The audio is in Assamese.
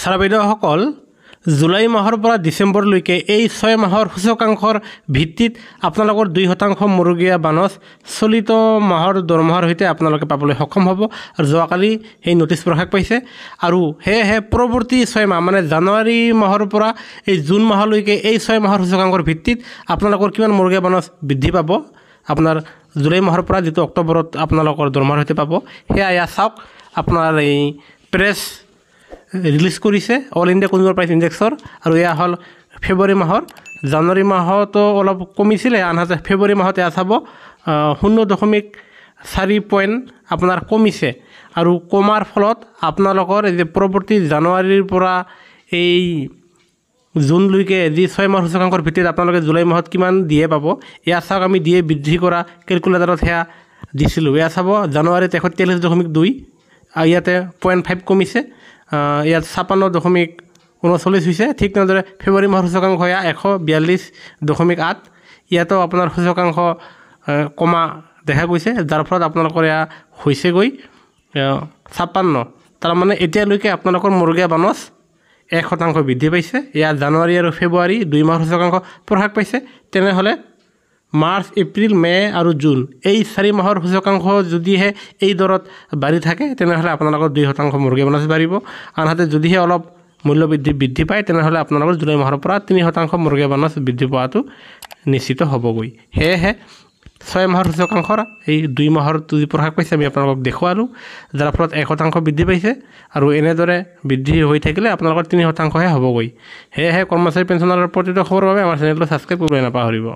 ছাৰ বাইদেউসকল, জুলাই মাহৰ পৰা ডিচেম্বৰলৈকে এই 6 মাহৰ সূচকাংকৰ ভিত্তিত আপোনালোকৰ 2% মূৰগীয়া বানচ চলিত মাহৰ দৰমহাৰ সৈতে আপোনালোকে পাবলৈ সক্ষম হ'ব। আৰু যোৱাকালি সেই নটিচ প্ৰকাশ পাইছে। আৰু সেয়েহে পৰৱৰ্তী 6 মাহ মানে জানুৱাৰী মাহৰ পৰা এই জুন মাহলৈকে এই 6 মাহৰ সূচকাংকৰ ভিত্তিত আপোনালোকৰ কিমান মূৰগীয়া বানচ বৃদ্ধি পাব, আপোনাৰ জুলাই মাহৰ পৰা যিটো অক্টোবৰত আপোনালোকৰ দৰমহাৰ সৈতে পাব, সেয়া এয়া চাওক। আপোনাৰ এই প্ৰেছ ৰিলিজ কৰিছে অল ইণ্ডিয়া কনজিউমাৰ প্ৰাইচ ইণ্ডেক্সৰ। আৰু এয়া হ'ল ফেব্ৰুৱাৰী মাহৰ। জানুৱাৰী মাহতো অলপ কমিছিলে, আনহাতে ফেব্ৰুৱাৰী মাহত এয়া চাব 0.4 পইণ্ট আপোনাৰ কমিছে। আৰু কমাৰ ফলত আপোনালোকৰ এই যে পৰৱৰ্তী জানুৱাৰীৰ পৰা এই জুনলৈকে যি 6 মাহৰ সূচকাংকৰ ভিত্তিত আপোনালোকে জুলাই মাহত কিমান দিয়ে পাব, এয়া চাওক। আমি দিয়ে বৃদ্ধি কৰা কেলকুলেটাৰত সেয়া দিছিলোঁ। এয়া চাব, জানুৱাৰীত 143.2, ইয়াতে 0.5 কমিছে, ইয়াত 56.39 হৈছে। ঠিক তেনেদৰে ফেব্ৰুৱাৰী মাহৰ সূচকাংক এয়া 142.8, ইয়াতো আপোনাৰ সূচকাংক কমা দেখা গৈছে, যাৰ ফলত আপোনালোকৰ এয়া হৈছেগৈ 56। তাৰমানে এতিয়ালৈকে আপোনালোকৰ মূৰগীয়া বানচ 1% বৃদ্ধি পাইছে। এয়া জানুৱাৰী আৰু ফেব্ৰুৱাৰী 2 মাহৰ সূচকাংক প্ৰকাশ পাইছে। তেনেহ'লে মাৰ্চ, এপ্ৰিল, মে আৰু জুন এই 4 মাহৰ সূচকাংক যদিহে এই দৰত বাঢ়ি থাকে, তেনেহ'লে আপোনালোকৰ 2% মূৰগীয়া বানচ বাঢ়িব। আনহাতে যদিহে অলপ মূল্য বৃদ্ধি পায়, তেনেহ'লে আপোনালোকৰ জুলাই মাহৰ পৰা 3% মূৰগীয়া বানচ বৃদ্ধি পোৱাটো নিশ্চিত হ'বগৈ। সেয়েহে 6 মাহৰ সূচকাংকৰ এই 2 মাহৰ যি প্ৰকাশ পাইছে আমি আপোনালোকক দেখুৱালোঁ, যাৰ ফলত 1% বৃদ্ধি পাইছে। আৰু এনেদৰে বৃদ্ধি হৈ থাকিলে আপোনালোকৰ 3%হে হ'বগৈ। সেয়েহে কৰ্মচাৰী পেঞ্চনাৰৰ প্ৰতিটো খবৰৰ বাবে আমাৰ চেনেলটো ছাবস্ক্ৰাইব কৰিবলৈ নাপাহৰিব।